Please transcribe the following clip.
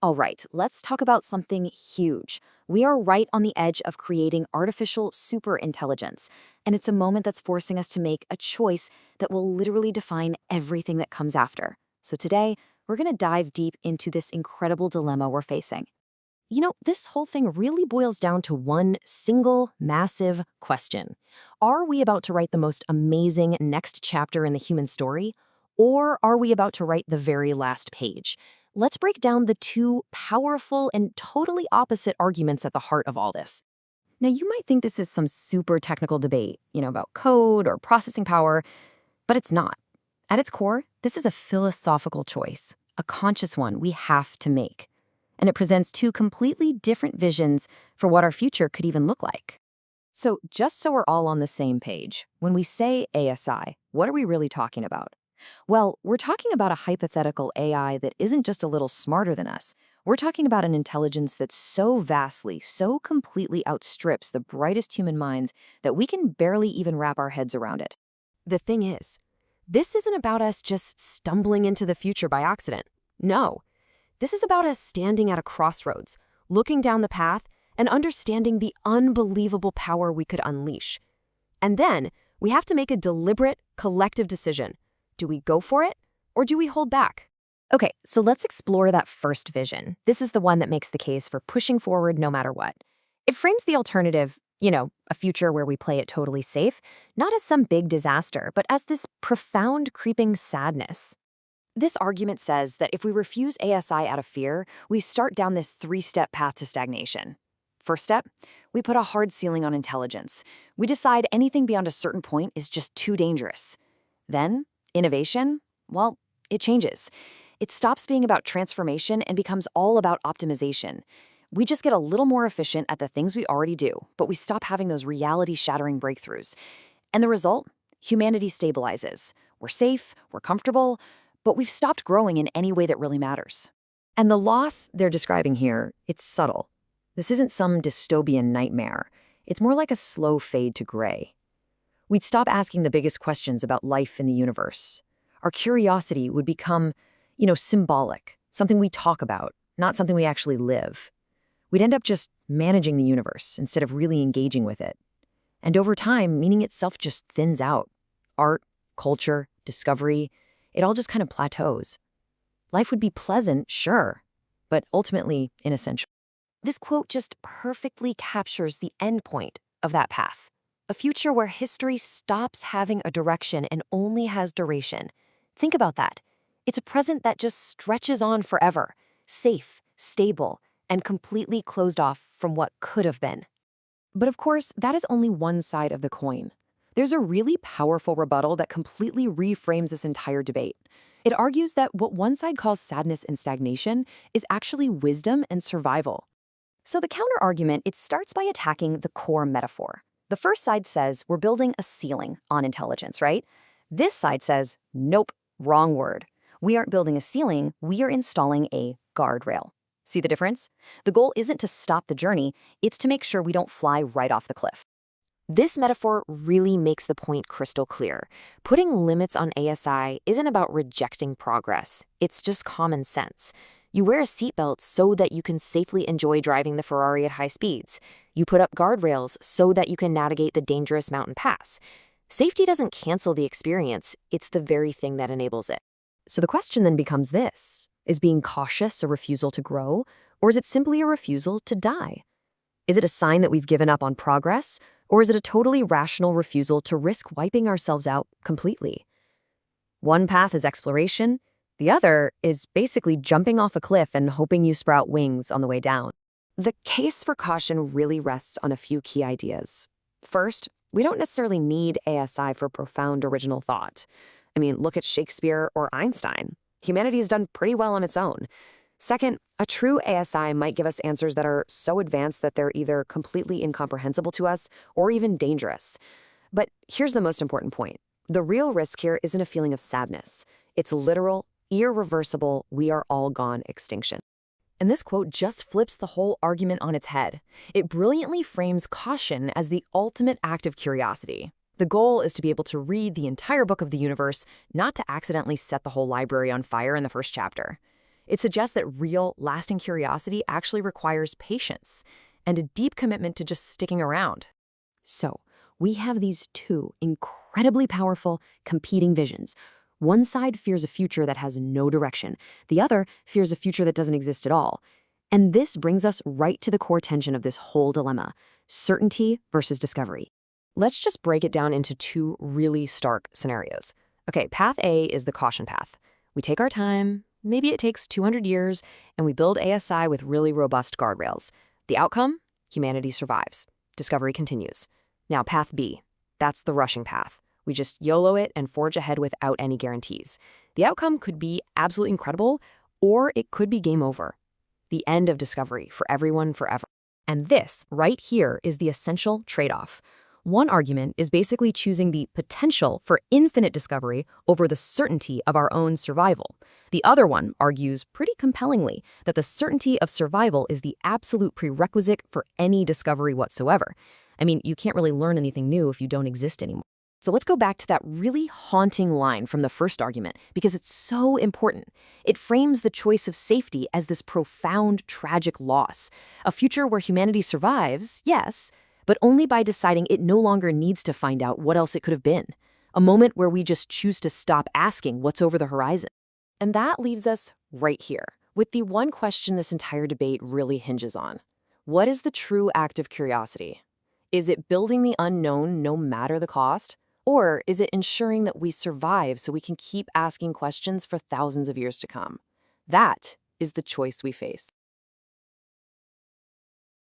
All right, let's talk about something huge. We are right on the edge of creating artificial superintelligence, and it's a moment that's forcing us to make a choice that will literally define everything that comes after. So today, we're going to dive deep into this incredible dilemma we're facing. This whole thing really boils down to one single, massive question. Are we about to write the most amazing next chapter in the human story? Or are we about to write the very last page? Let's break down the two powerful and totally opposite arguments at the heart of all this. Now, you might think this is some super technical debate, about code or processing power, but it's not. At its core, this is a philosophical choice, a conscious one we have to make. And it presents two completely different visions for what our future could even look like. So just so we're all on the same page, when we say ASI, what are we really talking about? Well, we're talking about a hypothetical AI that isn't just a little smarter than us. We're talking about an intelligence that so vastly, so completely outstrips the brightest human minds that we can barely even wrap our heads around it. The thing is, this isn't about us just stumbling into the future by accident. No. This is about us standing at a crossroads, looking down the path, and understanding the unbelievable power we could unleash. And then, we have to make a deliberate, collective decision. Do we go for it, or do we hold back? Okay, so let's explore that first vision. This is the one that makes the case for pushing forward no matter what. It frames the alternative, a future where we play it totally safe, not as some big disaster, but as this profound creeping sadness. This argument says that if we refuse ASI out of fear, we start down this three-step path to stagnation. First step, we put a hard ceiling on intelligence. We decide anything beyond a certain point is just too dangerous. Then, innovation, well, it changes. It stops being about transformation and becomes all about optimization. We just get a little more efficient at the things we already do, but we stop having those reality-shattering breakthroughs. And the result? Humanity stabilizes. We're safe, we're comfortable, but we've stopped growing in any way that really matters. And the loss they're describing here, it's subtle. This isn't some dystopian nightmare. It's more like a slow fade to gray. We'd stop asking the biggest questions about life in the universe. Our curiosity would become, symbolic, something we talk about, not something we actually live. We'd end up just managing the universe instead of really engaging with it. And over time, meaning itself just thins out. Art, culture, discovery, it all just kind of plateaus. Life would be pleasant, sure, but ultimately inessential. This quote just perfectly captures the endpoint of that path. A future where history stops having a direction and only has duration. Think about that. It's a present that just stretches on forever, safe, stable, and completely closed off from what could have been. But of course, that is only one side of the coin. There's a really powerful rebuttal that completely reframes this entire debate. It argues that what one side calls sadness and stagnation is actually wisdom and survival. So the counter-argument, it starts by attacking the core metaphor. The first side says we're building a ceiling on intelligence, right? This side says, nope, wrong word. We aren't building a ceiling, we are installing a guardrail. See the difference? The goal isn't to stop the journey, it's to make sure we don't fly right off the cliff. This metaphor really makes the point crystal clear. Putting limits on ASI isn't about rejecting progress. It's just common sense. You wear a seatbelt so that you can safely enjoy driving the Ferrari at high speeds. You put up guardrails so that you can navigate the dangerous mountain pass. Safety doesn't cancel the experience, it's the very thing that enables it. So the question then becomes this: is being cautious a refusal to grow, or is it simply a refusal to die? Is it a sign that we've given up on progress, or is it a totally rational refusal to risk wiping ourselves out completely? One path is exploration, the other is basically jumping off a cliff and hoping you sprout wings on the way down. The case for caution really rests on a few key ideas. First, we don't necessarily need ASI for profound original thought. Look at Shakespeare or Einstein. Humanity has done pretty well on its own. Second, a true ASI might give us answers that are so advanced that they're either completely incomprehensible to us or even dangerous. But here's the most important point. The real risk here isn't a feeling of sadness. It's literal, irreversible, we are all gone extinction. And this quote just flips the whole argument on its head. It brilliantly frames caution as the ultimate act of curiosity. The goal is to be able to read the entire book of the universe, not to accidentally set the whole library on fire in the first chapter. It suggests that real, lasting curiosity actually requires patience and a deep commitment to just sticking around. So, we have these two incredibly powerful, competing visions. One side fears a future that has no direction, the other fears a future that doesn't exist at all. And this brings us right to the core tension of this whole dilemma: certainty versus discovery. Let's just break it down into two really stark scenarios. Okay, path A is the caution path. We take our time, maybe it takes 200 years, and we build ASI with really robust guardrails. The outcome? Humanity survives. Discovery continues. Now, path B. That's the rushing path. We just YOLO it and forge ahead without any guarantees. The outcome could be absolutely incredible, or it could be game over. The end of discovery for everyone forever. And this, right here, is the essential trade-off. One argument is basically choosing the potential for infinite discovery over the certainty of our own survival. The other one argues pretty compellingly that the certainty of survival is the absolute prerequisite for any discovery whatsoever. I mean, you can't really learn anything new if you don't exist anymore. So let's go back to that really haunting line from the first argument, because it's so important. It frames the choice of safety as this profound, tragic loss. A future where humanity survives, yes, but only by deciding it no longer needs to find out what else it could have been. A moment where we just choose to stop asking what's over the horizon. And that leaves us right here, with the one question this entire debate really hinges on. What is the true act of curiosity? Is it building the unknown no matter the cost? Or is it ensuring that we survive so we can keep asking questions for thousands of years to come? That is the choice we face.